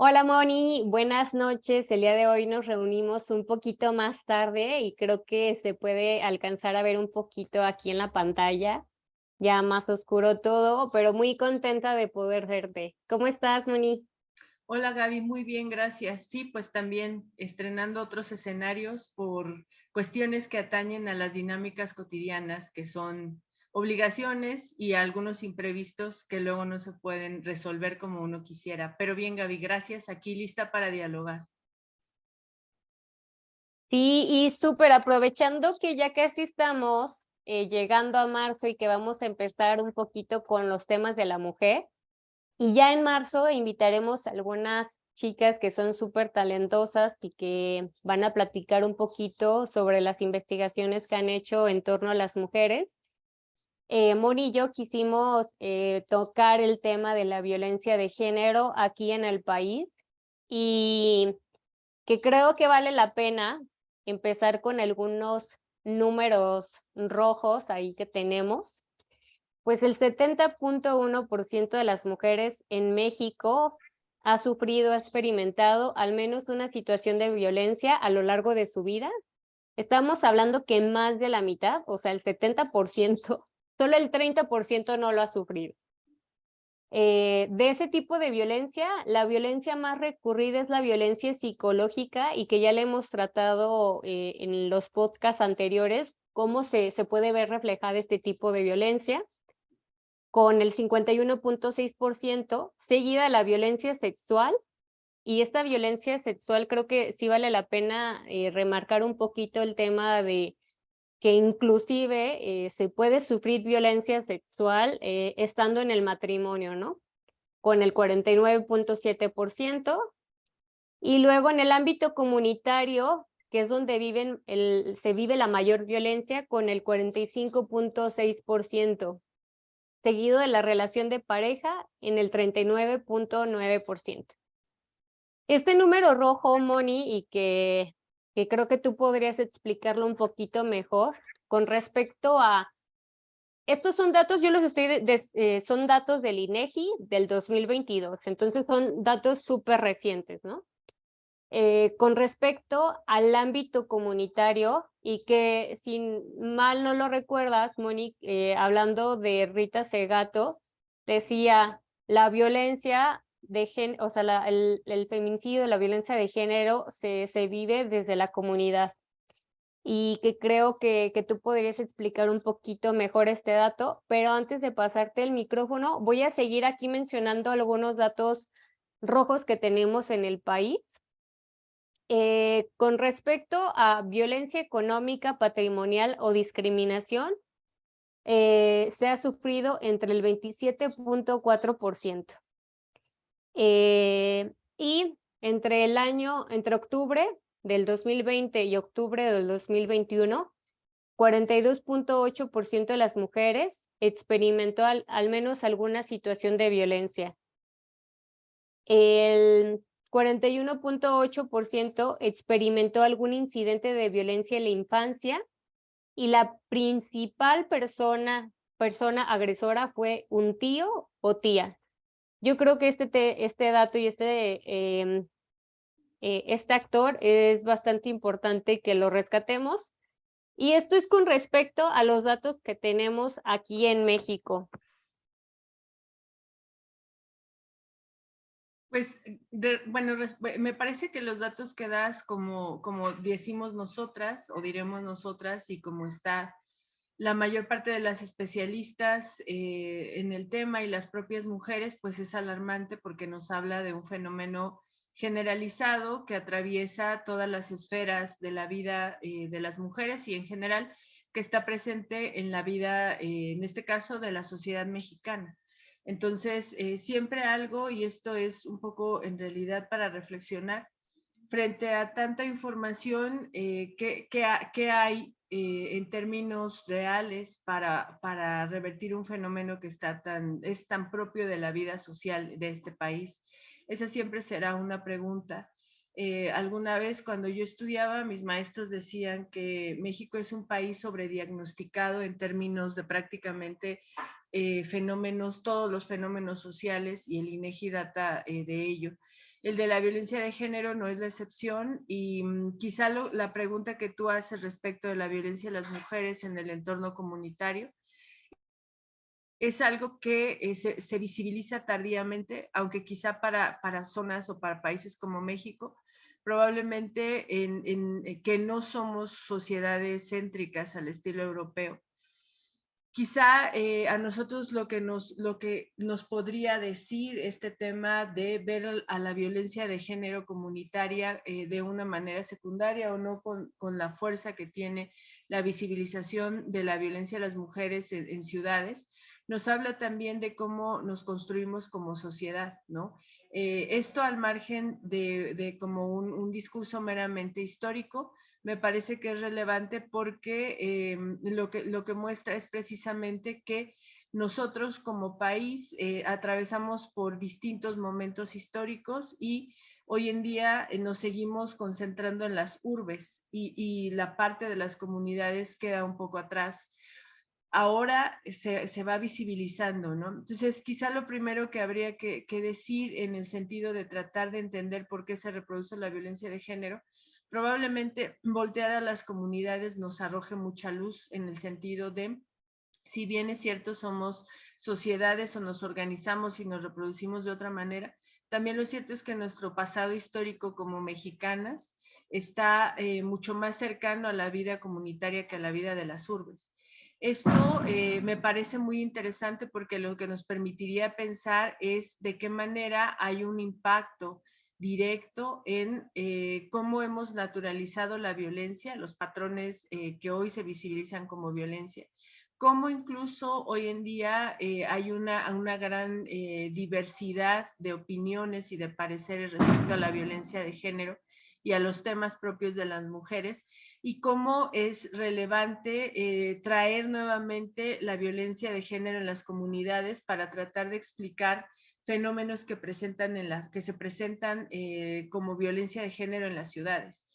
Hola Moni, buenas noches. El día de hoy nos reunimos un poquito más tarde y creo que se puede alcanzar a ver un poquito aquí en la pantalla, ya más oscuro todo, pero muy contenta de poder verte. ¿Cómo estás, Moni? Hola Gaby, muy bien, gracias. Sí, pues también estrenando otros escenarios por cuestiones que atañen a las dinámicas cotidianas, que son obligaciones y algunos imprevistos que luego no se pueden resolver como uno quisiera. Pero bien, Gaby, gracias. Aquí lista para dialogar. Sí, y súper aprovechando que ya casi estamos llegando a marzo y que vamos a empezar un poquito con los temas de la mujer. Y ya en marzo invitaremos a algunas chicas que son súper talentosas y que van a platicar un poquito sobre las investigaciones que han hecho en torno a las mujeres. Moni y yo quisimos tocar el tema de la violencia de género aquí en el país y que creo que vale la pena empezar con algunos números rojos ahí que tenemos. Pues el 70.1% de las mujeres en México ha sufrido, ha experimentado al menos una situación de violencia a lo largo de su vida. Estamos hablando que más de la mitad, o sea, el 70%, solo el 30% no lo ha sufrido. De ese tipo de violencia, la violencia más recurrida es la violencia psicológica y que ya le hemos tratado en los podcasts anteriores, cómo se puede ver reflejada este tipo de violencia con el 51.6%, seguida la violencia sexual, y esta violencia sexual creo que sí vale la pena remarcar un poquito el tema de que inclusive se puede sufrir violencia sexual estando en el matrimonio, ¿no? Con el 49.7%, y luego en el ámbito comunitario, que es donde se vive la mayor violencia, con el 45.6%, seguido de la relación de pareja en el 39.9%. Este número rojo, Moni, y que creo que tú podrías explicarlo un poquito mejor con respecto a, estos son datos, yo los estoy, son datos del INEGI del 2022, entonces son datos súper recientes, ¿no? Con respecto al ámbito comunitario y que si mal no lo recuerdas, Monique, hablando de Rita Segato, decía la violencia de género, o sea, el feminicidio, la violencia de género se vive desde la comunidad y que creo que tú podrías explicar un poquito mejor este dato, pero antes de pasarte el micrófono, voy a seguir aquí mencionando algunos datos rojos que tenemos en el país. Con respecto a violencia económica, patrimonial o discriminación, se ha sufrido entre el 27.4%. Y entre octubre del 2020 y octubre del 2021, 42.8% de las mujeres experimentó al menos alguna situación de violencia. El 41.8% experimentó algún incidente de violencia en la infancia y la principal persona agresora fue un tío o tía. Yo creo que este dato y este actor es bastante importante que lo rescatemos. Y esto es con respecto a los datos que tenemos aquí en México. Pues, bueno, me parece que los datos que das, como decimos nosotras o diremos nosotras, y como está la mayor parte de las especialistas en el tema y las propias mujeres, pues es alarmante porque nos habla de un fenómeno generalizado que atraviesa todas las esferas de la vida de las mujeres y en general que está presente en la vida, en este caso, de la sociedad mexicana. Entonces, siempre algo, y esto es un poco en realidad para reflexionar, frente a tanta información, ¿qué hay en términos reales para revertir un fenómeno que es tan propio de la vida social de este país? Esa siempre será una pregunta. Alguna vez cuando yo estudiaba, mis maestros decían que México es un país sobrediagnosticado en términos de prácticamente fenómenos, todos los fenómenos sociales, y el INEGI data de ello. El de la violencia de género no es la excepción y quizá la pregunta que tú haces respecto de la violencia de las mujeres en el entorno comunitario es algo que se visibiliza tardíamente, aunque quizá para zonas o para países como México, probablemente que no somos sociedades céntricas al estilo europeo. Quizá a nosotros lo que nos podría decir este tema de ver a la violencia de género comunitaria de una manera secundaria o no con la fuerza que tiene la visibilización de la violencia de las mujeres en ciudades, nos habla también de cómo nos construimos como sociedad, ¿no? Esto al margen de como un discurso meramente histórico, me parece que es relevante porque lo que muestra es precisamente que nosotros como país atravesamos por distintos momentos históricos y hoy en día nos seguimos concentrando en las urbes y la parte de las comunidades queda un poco atrás. Ahora se va visibilizando, ¿no? Entonces, quizá lo primero que habría que decir en el sentido de tratar de entender por qué se reproduce la violencia de género, probablemente voltear a las comunidades nos arroje mucha luz en el sentido de, si bien es cierto, somos sociedades o nos organizamos y nos reproducimos de otra manera, también lo cierto es que nuestro pasado histórico como mexicanas está mucho más cercano a la vida comunitaria que a la vida de las urbes. Esto me parece muy interesante porque lo que nos permitiría pensar es de qué manera hay un impacto directo en cómo hemos naturalizado la violencia, los patrones que hoy se visibilizan como violencia, cómo incluso hoy en día hay una gran diversidad de opiniones y de pareceres respecto a la violencia de género y a los temas propios de las mujeres, y cómo es relevante traer nuevamente la violencia de género en las comunidades para tratar de explicar fenómenos que se presentan como violencia de género en las ciudades.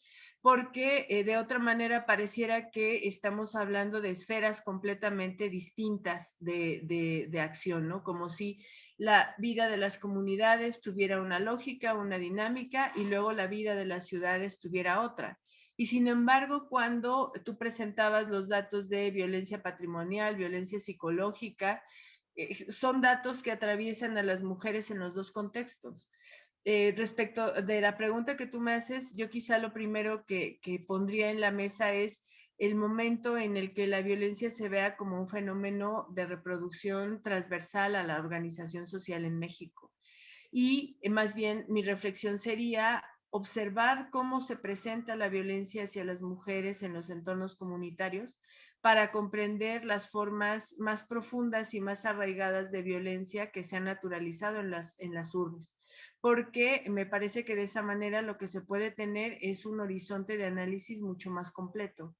Porque de otra manera pareciera que estamos hablando de esferas completamente distintas de acción, ¿no? Como si la vida de las comunidades tuviera una lógica, una dinámica, y luego la vida de las ciudades tuviera otra. Y sin embargo, cuando tú presentabas los datos de violencia patrimonial, violencia psicológica, son datos que atraviesan a las mujeres en los dos contextos. Respecto de la pregunta que tú me haces, yo quizá lo primero que pondría en la mesa es el momento en el que la violencia se vea como un fenómeno de reproducción transversal a la organización social en México. Y más bien mi reflexión sería observar cómo se presenta la violencia hacia las mujeres en los entornos comunitarios para comprender las formas más profundas y más arraigadas de violencia que se han naturalizado en las urbes. Porque me parece que de esa manera lo que se puede tener es un horizonte de análisis mucho más completo,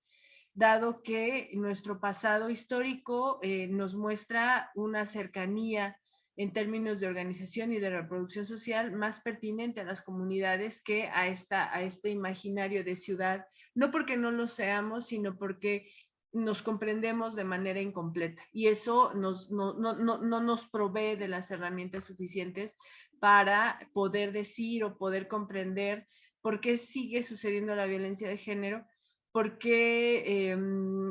dado que nuestro pasado histórico nos muestra una cercanía en términos de organización y de reproducción social más pertinente a las comunidades que a este imaginario de ciudad, no porque no lo seamos, sino porque nos comprendemos de manera incompleta y eso no nos provee de las herramientas suficientes para poder decir o poder comprender por qué sigue sucediendo la violencia de género, porque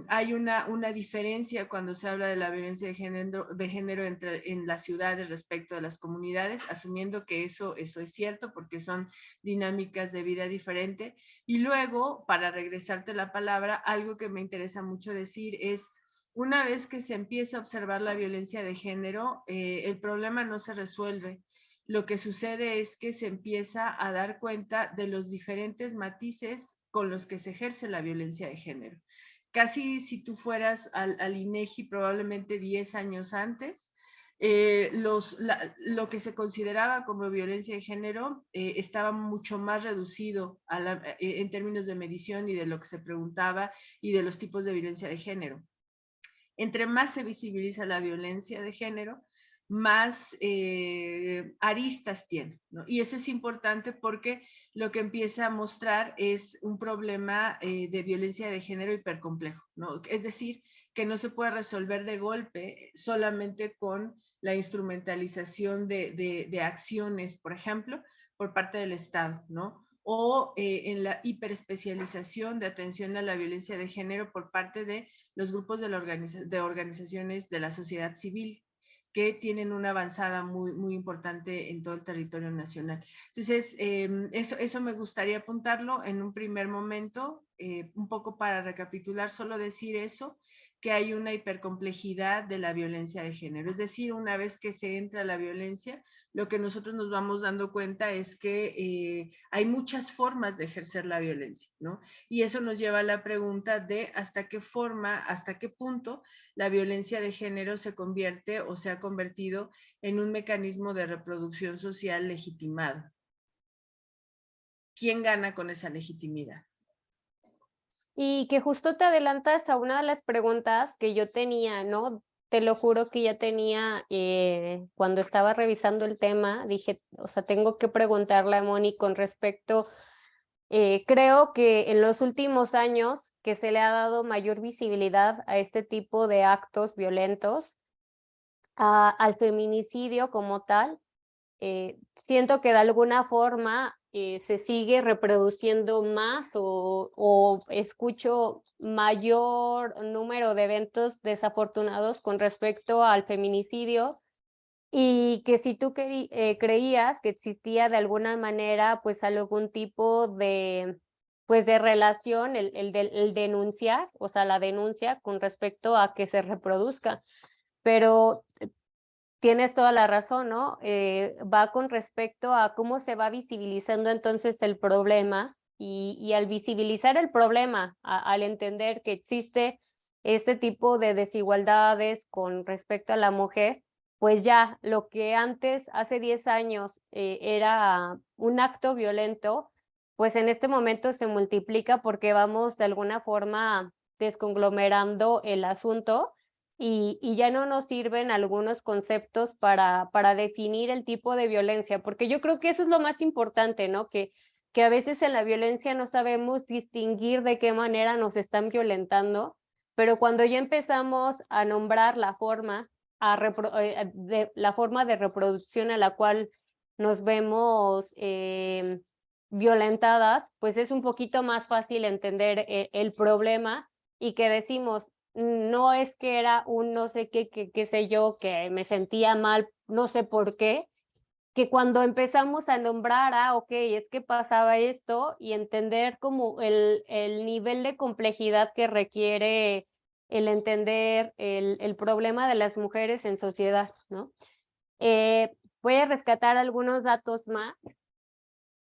hay una diferencia cuando se habla de la violencia de género en las ciudades respecto a las comunidades, asumiendo que eso es cierto porque son dinámicas de vida diferente. Y luego, para regresarte la palabra, algo que me interesa mucho decir es, una vez que se empieza a observar la violencia de género, el problema no se resuelve. Lo que sucede es que se empieza a dar cuenta de los diferentes matices con los que se ejerce la violencia de género. Casi si tú fueras al INEGI probablemente 10 años antes, lo que se consideraba como violencia de género estaba mucho más reducido en términos de medición y de lo que se preguntaba y de los tipos de violencia de género. Entre más se visibiliza la violencia de género, más aristas tiene, ¿no? Y eso es importante porque lo que empieza a mostrar es un problema de violencia de género hipercomplejo, ¿no? Es decir, que no se puede resolver de golpe solamente con la instrumentalización de acciones, por ejemplo, por parte del Estado, ¿no? O en la hiperespecialización de atención a la violencia de género por parte de los grupos de organizaciones de la sociedad civil, que tienen una avanzada muy importante en todo el territorio nacional. Entonces, eso me gustaría apuntarlo en un primer momento, un poco para recapitular, solo decir eso, que hay una hipercomplejidad de la violencia de género. Es decir, una vez que se entra la violencia, lo que nosotros nos vamos dando cuenta es que hay muchas formas de ejercer la violencia, ¿no? Y eso nos lleva a la pregunta de hasta qué forma, hasta qué punto la violencia de género se convierte o se ha convertido en un mecanismo de reproducción social legitimado. ¿Quién gana con esa legitimidad? Y que justo te adelantas a una de las preguntas que yo tenía, ¿no? Te lo juro que ya tenía, cuando estaba revisando el tema, dije, o sea, tengo que preguntarle a Moni con respecto, creo que en los últimos años que se le ha dado mayor visibilidad a este tipo de actos violentos, al feminicidio como tal, siento que de alguna forma se sigue reproduciendo más o escucho mayor número de eventos desafortunados con respecto al feminicidio y que si tú creías que existía de alguna manera pues algún tipo de pues de relación, el denunciar, o sea, la denuncia con respecto a que se reproduzca, pero tienes toda la razón, ¿no? Va con respecto a cómo se va visibilizando entonces el problema y al visibilizar el problema, al entender que existe este tipo de desigualdades con respecto a la mujer, pues ya lo que antes, hace 10 años, era un acto violento, pues en este momento se multiplica porque vamos de alguna forma desconglomerando el asunto y ya no nos sirven algunos conceptos para definir el tipo de violencia, porque yo creo que eso es lo más importante, ¿no? Que a veces en la violencia no sabemos distinguir de qué manera nos están violentando, pero cuando ya empezamos a nombrar la forma, la forma de reproducción a la cual nos vemos violentadas, pues es un poquito más fácil entender el problema y que decimos, no es que era un no sé qué sé yo, que me sentía mal, no sé por qué, que cuando empezamos a nombrar, ok, es que pasaba esto y entender como el nivel de complejidad que requiere el entender el problema de las mujeres en sociedad, ¿no? Voy a rescatar algunos datos más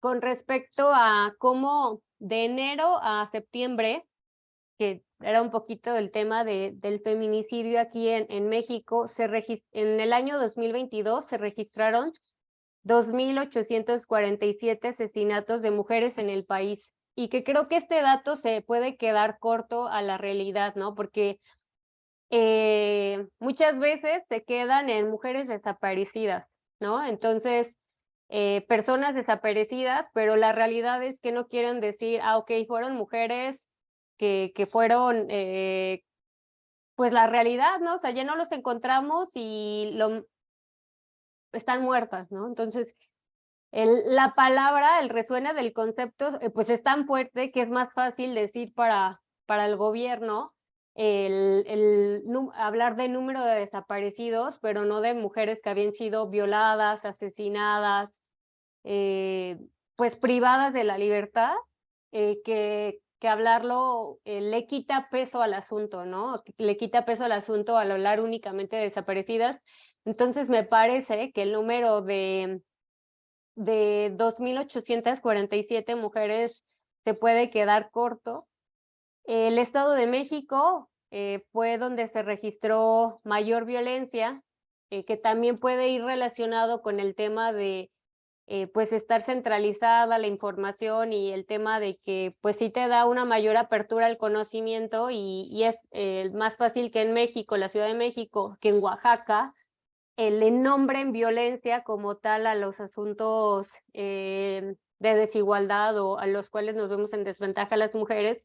con respecto a cómo de enero a septiembre que era un poquito el tema del feminicidio aquí en México, en el año 2022 se registraron 2,847 asesinatos de mujeres en el país. Y que creo que este dato se puede quedar corto a la realidad, ¿no? Porque muchas veces se quedan en mujeres desaparecidas, ¿no? Entonces, personas desaparecidas, pero la realidad es que no quieren decir, ok, fueron mujeres que fueron, pues la realidad, ¿no? O sea, ya no los encontramos y están muertas, ¿no? Entonces, la palabra, el resuena del concepto, pues es tan fuerte que es más fácil decir para el gobierno hablar de número de desaparecidos, pero no de mujeres que habían sido violadas, asesinadas, eh, pues privadas de la libertad, que hablarlo le quita peso al asunto, ¿no? Le quita peso al asunto al hablar únicamente de desaparecidas. Entonces me parece que el número de 2,847 mujeres se puede quedar corto. El Estado de México fue donde se registró mayor violencia, que también puede ir relacionado con el tema de pues estar centralizada la información y el tema de que pues sí te da una mayor apertura al conocimiento y es más fácil que en México, la Ciudad de México, que en Oaxaca, le nombren violencia como tal a los asuntos de desigualdad o a los cuales nos vemos en desventaja las mujeres,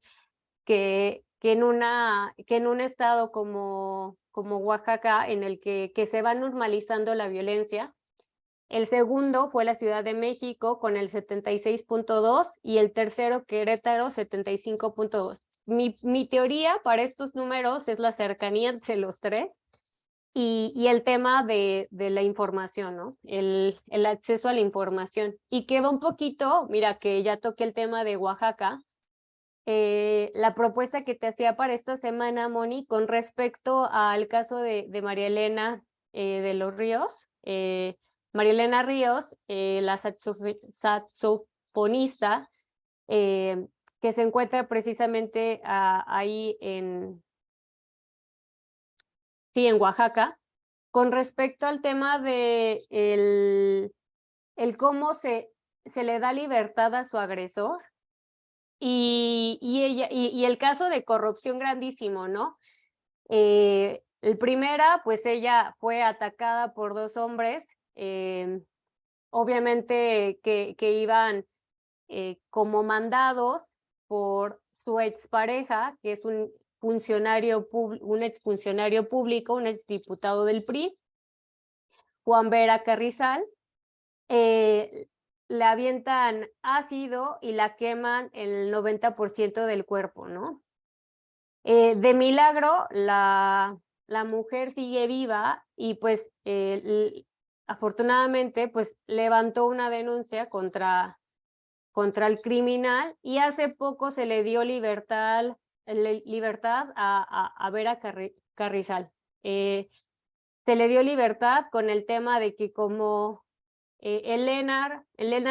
que en un estado como Oaxaca, en el que se va normalizando la violencia, El segundo fue la Ciudad de México con el 76.2 y el tercero Querétaro 75.2. Mi teoría para estos números es la cercanía entre los tres y el tema de la información, ¿no? El acceso a la información. Y que va un poquito, mira, que ya toqué el tema de Oaxaca, la propuesta que te hacía para esta semana, Moni, con respecto al caso de María Elena de los Ríos. María Elena Ríos, la saxofonista, eh, que se encuentra precisamente ahí sí, en Oaxaca, con respecto al tema de el cómo se le da libertad a su agresor y el caso de corrupción grandísimo, ¿no? El primera, pues ella fue atacada por dos hombres, obviamente que iban como mandados por su expareja, que es un exfuncionario público, un exdiputado del PRI, Juan Vera Carrizal. eh, Le avientan ácido y la queman el 90% del cuerpo, ¿no? De milagro, la mujer sigue viva y pues afortunadamente pues levantó una denuncia contra el criminal y hace poco se le dio libertad a Vera Carrizal. Se le dio libertad con el tema de que como Elena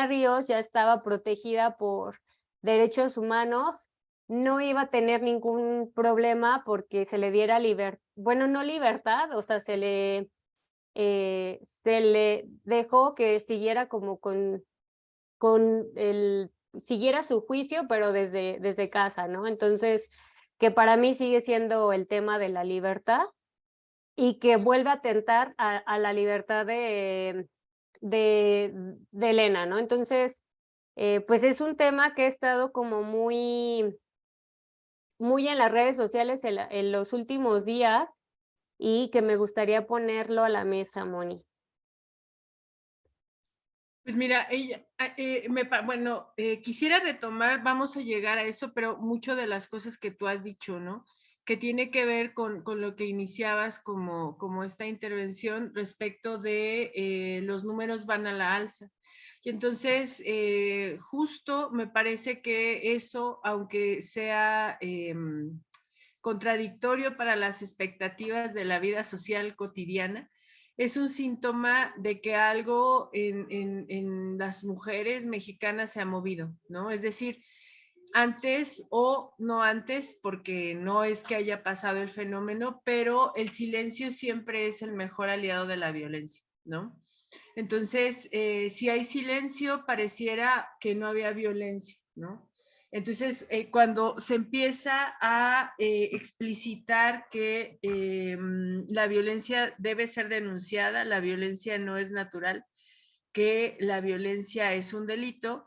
Ríos ya estaba protegida por derechos humanos, no iba a tener ningún problema porque se le diera libertad, bueno, no libertad, o sea, se le dejó que siguiera como siguiera su juicio, pero desde casa, ¿no? Entonces, que para mí sigue siendo el tema de la libertad y que vuelve a atentar a la libertad de Elena, ¿no? Entonces, pues es un tema que ha estado como muy en las redes sociales en los últimos días y que me gustaría ponerlo a la mesa, Moni. Pues mira, bueno, quisiera retomar, vamos a llegar a eso, pero mucho de las cosas que tú has dicho, ¿no? Que tiene que ver con lo que iniciabas como esta intervención respecto de los números van a la alza. Y entonces, justo me parece que eso, aunque sea contradictorio para las expectativas de la vida social cotidiana, es un síntoma de que algo en las mujeres mexicanas se ha movido, ¿no? Es decir, antes o no antes, porque no es que haya pasado el fenómeno, pero el silencio siempre es el mejor aliado de la violencia, ¿no? Entonces, si hay silencio, pareciera que no había violencia, ¿no? Entonces, cuando se empieza a explicitar que la violencia debe ser denunciada, la violencia no es natural, que la violencia es un delito,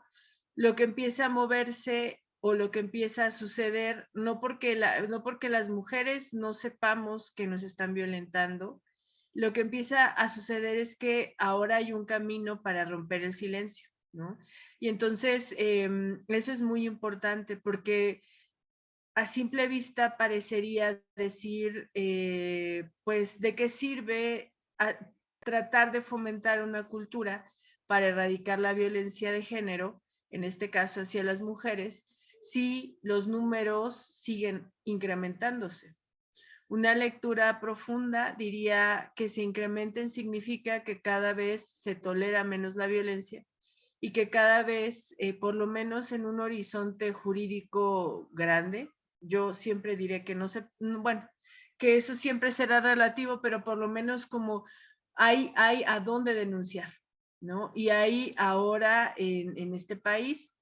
lo que empieza a moverse o lo que empieza a suceder, no porque las mujeres no sepamos que nos están violentando, lo que empieza a suceder es que ahora hay un camino para romper el silencio, ¿no? Y entonces eso es muy importante porque a simple vista parecería decir, pues, ¿de qué sirve tratar de fomentar una cultura para erradicar la violencia de género, en este caso hacia las mujeres, si los números siguen incrementándose? Una lectura profunda diría que se incrementen significa que cada vez se tolera menos la violencia y que cada vez, por lo menos en un horizonte jurídico grande, yo siempre diré que no se, bueno, que eso siempre será relativo, pero por lo menos como hay a dónde denunciar, ¿no? Y hay ahora en este país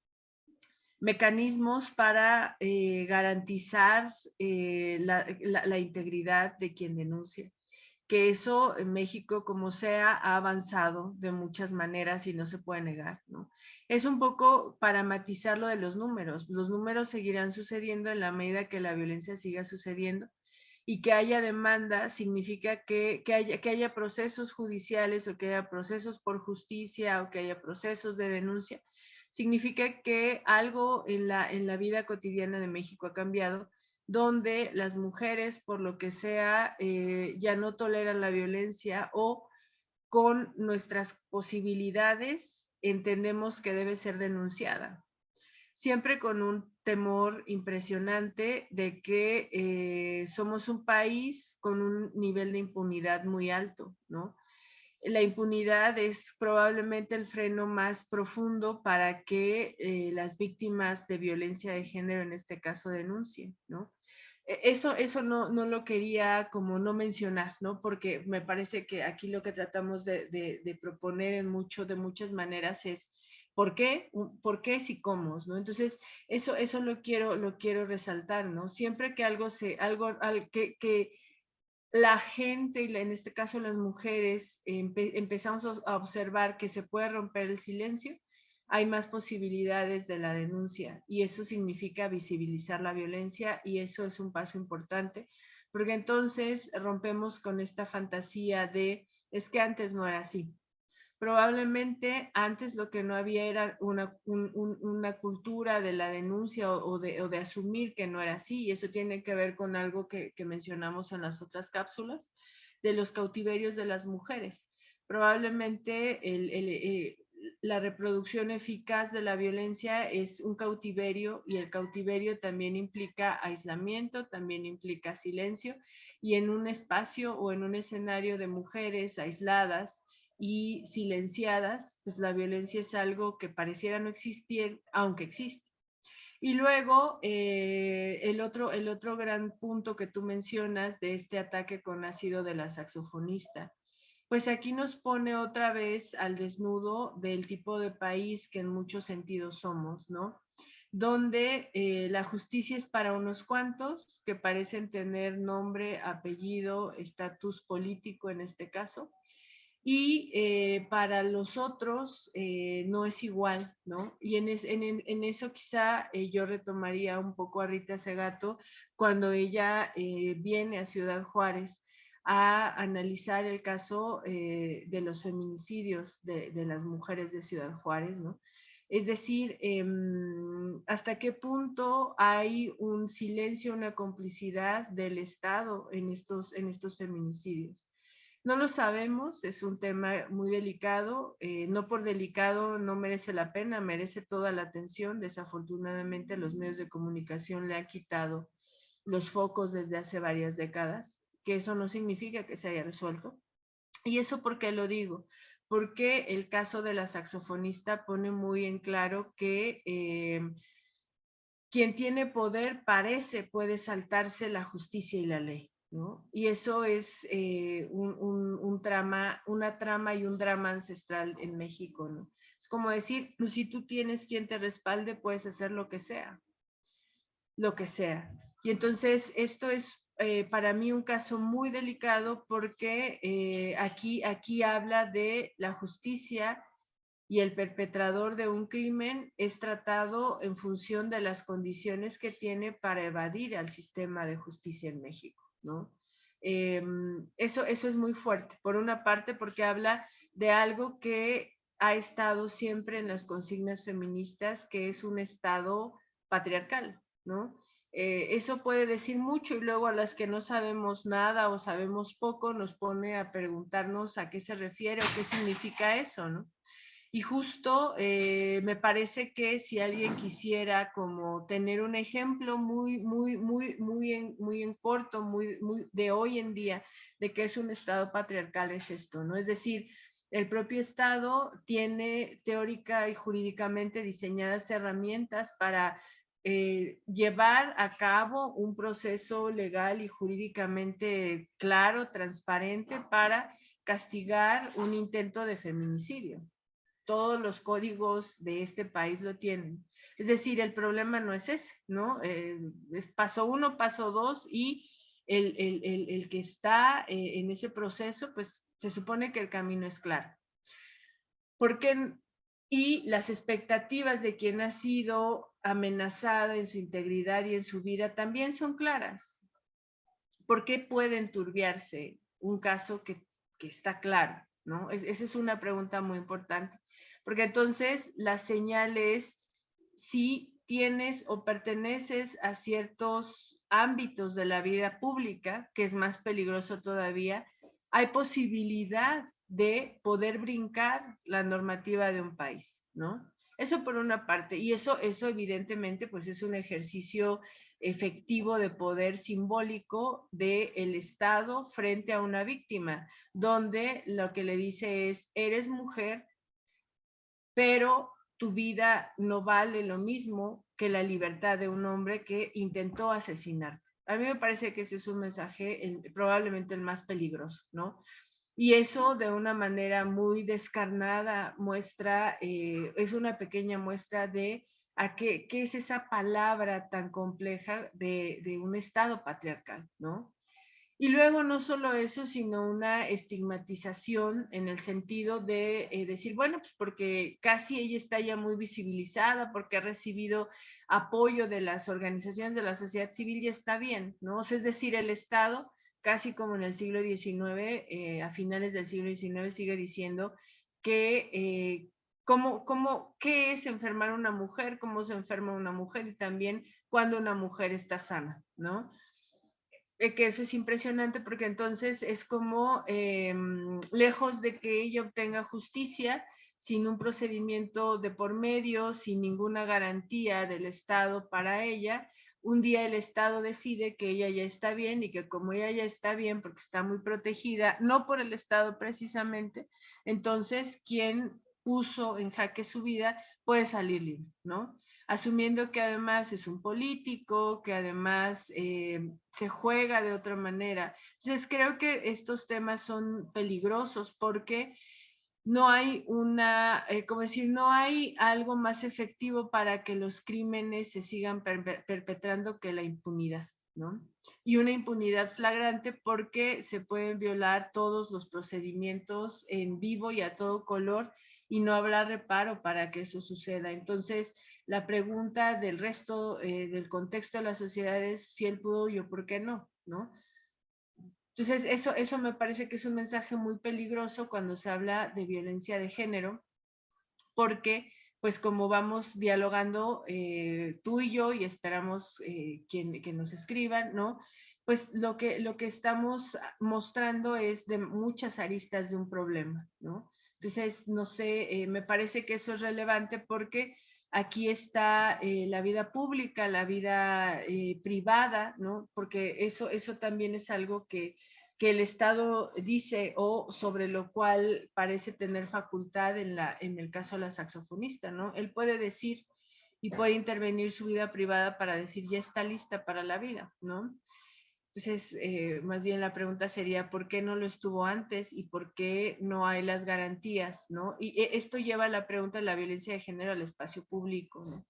mecanismos para garantizar la integridad de quien denuncia. Que eso en México, como sea, ha avanzado de muchas maneras y no se puede negar, ¿no? Es un poco para matizar lo de los números. Los números seguirán sucediendo en la medida que la violencia siga sucediendo y que haya demanda significa que haya procesos judiciales o que haya procesos por justicia o que haya procesos de denuncia, significa que algo en la vida cotidiana de México ha cambiado, donde las mujeres, por lo que sea, ya no toleran la violencia o con nuestras posibilidades entendemos que debe ser denunciada. Siempre con un temor impresionante de que somos un país con un nivel de impunidad muy alto, ¿no? La impunidad es probablemente el freno más profundo para que las víctimas de violencia de género, en este caso, denuncien, ¿no? Eso no lo quería como no mencionar, ¿no? Porque me parece que aquí lo que tratamos de proponer de muchas maneras es ¿por qué? ¿Por qué si cómo? ¿No? Entonces, eso lo quiero resaltar, ¿no? Siempre que que la gente, y en este caso las mujeres, empezamos a observar que se puede romper el silencio, hay más posibilidades de la denuncia y eso significa visibilizar la violencia y eso es un paso importante porque entonces rompemos con esta fantasía de es que antes no era así. Probablemente antes lo que no había era una cultura de la denuncia o de asumir que no era así, y eso tiene que ver con algo que mencionamos en las otras cápsulas, de los cautiverios de las mujeres. Probablemente la reproducción eficaz de la violencia es un cautiverio y el cautiverio también implica aislamiento, también implica silencio, y en un espacio o en un escenario de mujeres aisladas, y silenciadas, pues la violencia es algo que pareciera no existir, aunque existe. Y luego, el otro gran punto que tú mencionas de este ataque con ácido de la saxofonista, pues aquí nos pone otra vez al desnudo del tipo de país que en muchos sentidos somos, ¿no? Donde la justicia es para unos cuantos que parecen tener nombre, apellido, estatus político en este caso, y para los otros no es igual, ¿no? Y en eso quizá yo retomaría un poco a Rita Segato cuando ella viene a Ciudad Juárez a analizar el caso de los feminicidios de las mujeres de Ciudad Juárez, ¿no? Es decir, hasta qué punto hay un silencio, una complicidad del Estado en estos feminicidios. No lo sabemos, es un tema muy delicado, no por delicado no merece la pena, merece toda la atención. Desafortunadamente los medios de comunicación le han quitado los focos desde hace varias décadas, que eso no significa que se haya resuelto. ¿Y eso por qué lo digo? Porque el caso de la saxofonista pone muy en claro que quien tiene poder puede saltarse la justicia y la ley, ¿no? Y eso es una trama y un drama ancestral en México, ¿no? Es como decir, pues, si tú tienes quien te respalde, puedes hacer lo que sea, lo que sea. Y entonces esto es para mí un caso muy delicado porque aquí habla de la justicia y el perpetrador de un crimen es tratado en función de las condiciones que tiene para evadir al sistema de justicia en México, ¿no? Eso es muy fuerte, por una parte porque habla de algo que ha estado siempre en las consignas feministas, que es un Estado patriarcal, ¿no? Eso puede decir mucho y luego a las que no sabemos nada o sabemos poco nos pone a preguntarnos a qué se refiere o qué significa eso, ¿no? Y justo me parece que si alguien quisiera como tener un ejemplo muy en corto, muy de hoy en día, de que es un Estado patriarcal, es esto, ¿no? Es decir, el propio Estado tiene teórica y jurídicamente diseñadas herramientas para llevar a cabo un proceso legal y jurídicamente claro, transparente, para castigar un intento de feminicidio. Todos los códigos de este país lo tienen. Es decir, el problema no es ese, ¿no? Es paso 1, paso 2 y el que está en ese proceso, pues se supone que el camino es claro. Porque, y las expectativas de quien ha sido amenazada en su integridad y en su vida también son claras. ¿por qué puede enturbiarse un caso que está claro? ¿No? Esa es una pregunta muy importante, porque entonces la señal es si tienes o perteneces a ciertos ámbitos de la vida pública, que es más peligroso todavía, hay posibilidad de poder brincar la normativa de un país, ¿no? Eso por una parte, y eso evidentemente pues es un ejercicio efectivo de poder simbólico del Estado frente a una víctima, donde lo que le dice es, eres mujer, pero tu vida no vale lo mismo que la libertad de un hombre que intentó asesinarte. A mí me parece que ese es un mensaje probablemente el más peligroso, ¿no? Y eso de una manera muy descarnada muestra, es una pequeña muestra de a qué es esa palabra tan compleja de un Estado patriarcal, ¿no? Y luego no solo eso, sino una estigmatización en el sentido de decir, bueno, pues porque casi ella está ya muy visibilizada, porque ha recibido apoyo de las organizaciones de la sociedad civil, ya está bien, ¿no? O sea, es decir, el Estado, casi como en el siglo XIX, a finales del siglo XIX, sigue diciendo que qué es enfermar a una mujer, cómo se enferma una mujer y también cuando una mujer está sana, ¿no? Que eso es impresionante porque entonces es como lejos de que ella obtenga justicia sin un procedimiento de por medio, sin ninguna garantía del Estado para ella, un día el Estado decide que ella ya está bien y que como ella ya está bien porque está muy protegida, no por el Estado precisamente, entonces quien puso en jaque su vida puede salir libre, ¿no? Asumiendo que además es un político, que además se juega de otra manera. Entonces creo que estos temas son peligrosos porque no hay como decir, no hay algo más efectivo para que los crímenes se sigan perpetrando que la impunidad, ¿no? Y una impunidad flagrante porque se pueden violar todos los procedimientos en vivo y a todo color y no habrá reparo para que eso suceda. Entonces, la pregunta del resto del contexto de la sociedad es si él pudo, yo, ¿por qué no? ¿No? Entonces, eso me parece que es un mensaje muy peligroso cuando se habla de violencia de género, porque pues como vamos dialogando tú y yo y esperamos que nos escriban, ¿no? Pues lo que estamos mostrando es de muchas aristas de un problema, ¿no? Entonces, no sé, me parece que eso es relevante porque aquí está la vida pública, la vida privada, ¿no? Porque eso también es algo que el Estado dice o sobre lo cual parece tener facultad en el caso de la saxofonista, ¿no? Él puede decir y puede intervenir su vida privada para decir ya está lista para la vida, ¿no? Entonces, más bien la pregunta sería, ¿por qué no lo estuvo antes y por qué no hay las garantías, ¿no? Y esto lleva a la pregunta de la violencia de género al espacio público, ¿no?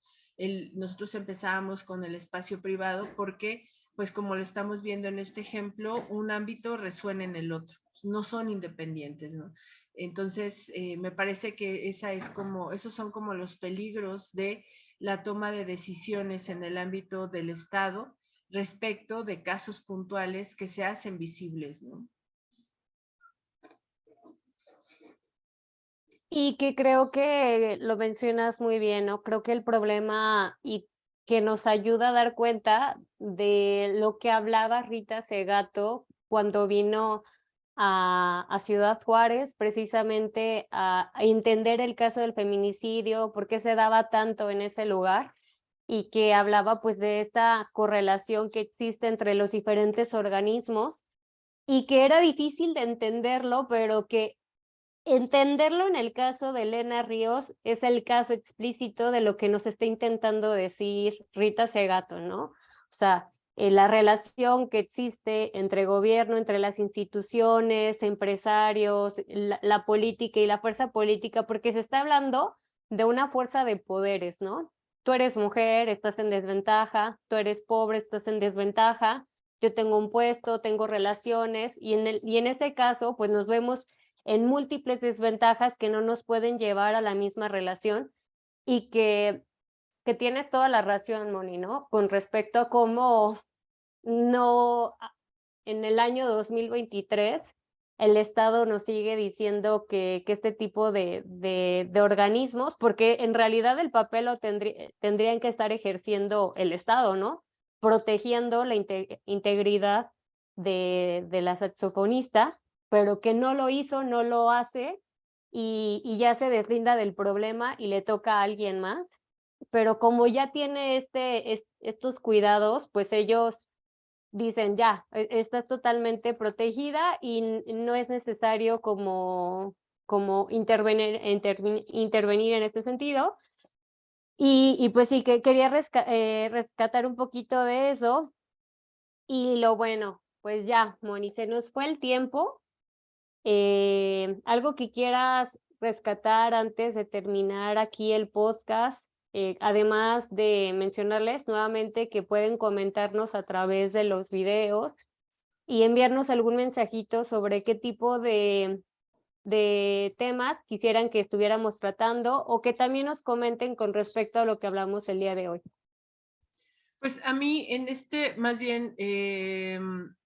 Nosotros empezábamos con el espacio privado porque, pues como lo estamos viendo en este ejemplo, un ámbito resuena en el otro, no son independientes, ¿no? Entonces, me parece que esos son como los peligros de la toma de decisiones en el ámbito del Estado respecto de casos puntuales que se hacen visibles, ¿no? Y que creo que lo mencionas muy bien, ¿no? Creo que el problema y que nos ayuda a dar cuenta de lo que hablaba Rita Segato cuando vino a Ciudad Juárez, precisamente a entender el caso del feminicidio, por qué se daba tanto en ese lugar, y que hablaba pues de esta correlación que existe entre los diferentes organismos y que era difícil de entenderlo, pero que entenderlo en el caso de Elena Ríos es el caso explícito de lo que nos está intentando decir Rita Segato, ¿no? O sea, la relación que existe entre gobierno, entre las instituciones, empresarios, la política y la fuerza política, porque se está hablando de una fuerza de poderes, ¿no? Tú eres mujer, estás en desventaja, tú eres pobre, estás en desventaja, yo tengo un puesto, tengo relaciones, y en ese caso, pues nos vemos en múltiples desventajas que no nos pueden llevar a la misma relación y que tienes toda la razón, Moni, ¿no? Con respecto a cómo no en el año 2023 el Estado nos sigue diciendo que este tipo de organismos, porque en realidad el papel lo tendrían que estar ejerciendo el Estado, ¿no? Protegiendo la integridad de la saxofonista, pero que no lo hizo, no lo hace, y ya se deslinda del problema y le toca a alguien más. Pero como ya tiene estos cuidados, pues ellos dicen ya, estás totalmente protegida y no es necesario como intervenir en este sentido. Y pues sí, que quería rescatar un poquito de eso. Y lo bueno, pues ya, Moni, se nos fue el tiempo. Algo que quieras rescatar antes de terminar aquí el podcast, además de mencionarles nuevamente que pueden comentarnos a través de los videos y enviarnos algún mensajito sobre qué tipo de temas quisieran que estuviéramos tratando o que también nos comenten con respecto a lo que hablamos el día de hoy. Pues a mí en más bien,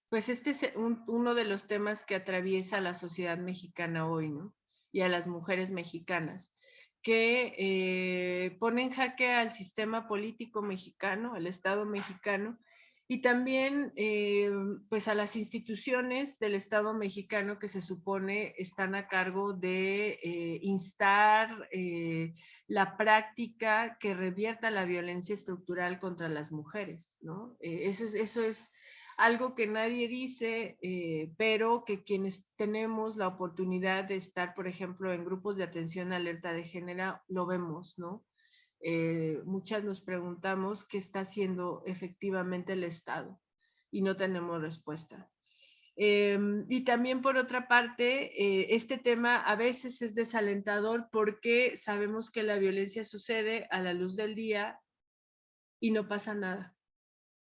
pues este es uno de los temas que atraviesa la sociedad mexicana hoy, ¿no? Y a las mujeres mexicanas, que pone en jaque al sistema político mexicano, al Estado mexicano, y también pues a las instituciones del Estado mexicano que se supone están a cargo de instar la práctica que revierta la violencia estructural contra las mujeres, ¿no? Eso es algo que nadie dice, pero que quienes tenemos la oportunidad de estar, por ejemplo, en grupos de atención a alerta de género, lo vemos, ¿no? Muchas nos preguntamos qué está haciendo efectivamente el Estado y no tenemos respuesta. Y también por otra parte, este tema a veces es desalentador porque sabemos que la violencia sucede a la luz del día y no pasa nada,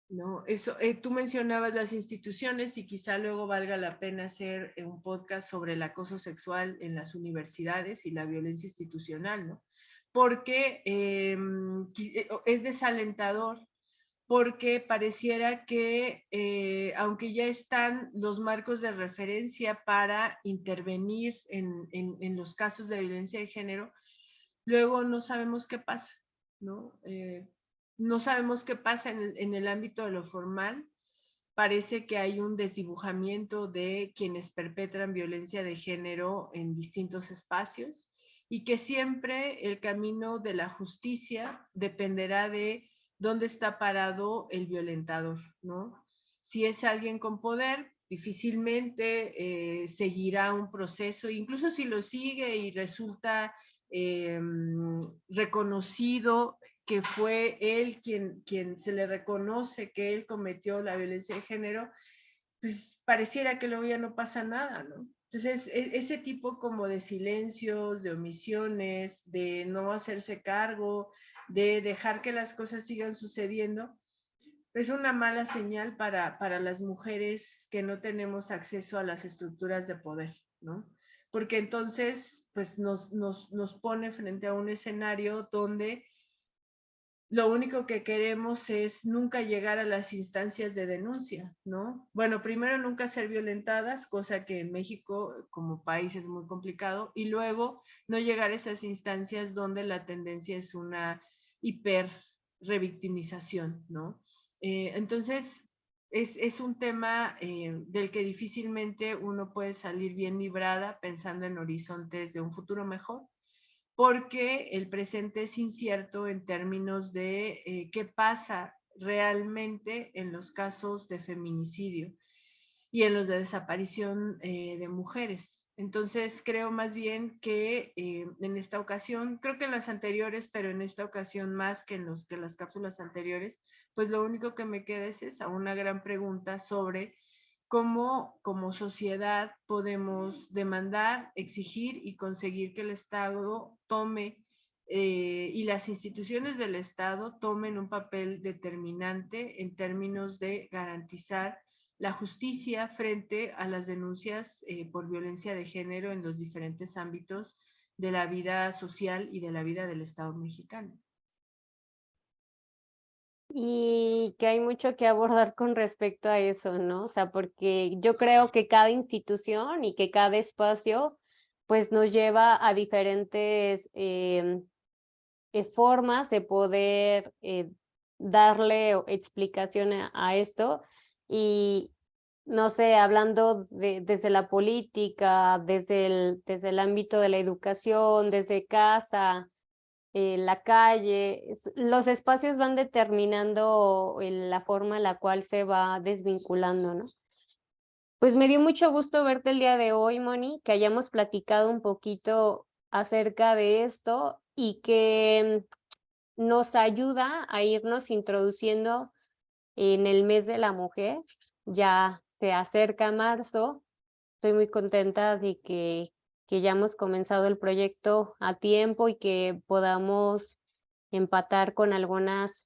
¿no? Eso, tú mencionabas las instituciones y quizá luego valga la pena hacer un podcast sobre el acoso sexual en las universidades y la violencia institucional, ¿no? Porque es desalentador porque pareciera que, aunque ya están los marcos de referencia para intervenir en los casos de violencia de género, luego no sabemos qué pasa, ¿no? No sabemos qué pasa en el ámbito de lo formal. Parece que hay un desdibujamiento de quienes perpetran violencia de género en distintos espacios y que siempre el camino de la justicia dependerá de dónde está parado el violentador, ¿no? Si es alguien con poder, difícilmente seguirá un proceso, incluso si lo sigue y resulta reconocido que fue él quien se le reconoce que él cometió la violencia de género, pues pareciera que luego ya no pasa nada, ¿no? Entonces, ese tipo como de silencios, de omisiones, de no hacerse cargo, de dejar que las cosas sigan sucediendo, es una mala señal para las mujeres que no tenemos acceso a las estructuras de poder, ¿no? Porque entonces, pues nos pone frente a un escenario donde lo único que queremos es nunca llegar a las instancias de denuncia, ¿no? Bueno, primero nunca ser violentadas, cosa que en México como país es muy complicado, y luego no llegar a esas instancias donde la tendencia es una hiper revictimización, ¿no? Entonces, es un tema del que difícilmente uno puede salir bien librada pensando en horizontes de un futuro mejor porque el presente es incierto en términos de qué pasa realmente en los casos de feminicidio y en los de desaparición de mujeres. Entonces, creo más bien que en esta ocasión, creo que en las anteriores, pero en esta ocasión más que en las cápsulas anteriores, pues lo único que me queda es esa, una gran pregunta sobre cómo como sociedad podemos demandar, exigir y conseguir que el Estado tome y las instituciones del Estado tomen un papel determinante en términos de garantizar la justicia frente a las denuncias por violencia de género en los diferentes ámbitos de la vida social y de la vida del Estado mexicano. Y que hay mucho que abordar con respecto a eso, ¿no? O sea, porque yo creo que cada institución y que cada espacio, pues nos lleva a diferentes formas de poder darle explicación a esto. Y no sé, hablando desde la política, desde el ámbito de la educación, desde casa, la calle, los espacios van determinando la forma en la cual se va desvinculando, ¿no? Pues me dio mucho gusto verte el día de hoy, Moni, que hayamos platicado un poquito acerca de esto y que nos ayuda a irnos introduciendo en el mes de la mujer. Ya se acerca marzo. Estoy muy contenta de que ya hemos comenzado el proyecto a tiempo y que podamos empatar con algunas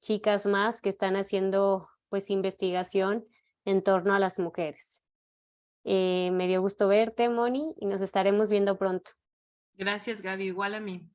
chicas más que están haciendo pues investigación en torno a las mujeres. Me dio gusto verte, Moni, y nos estaremos viendo pronto. Gracias, Gaby, igual a mí.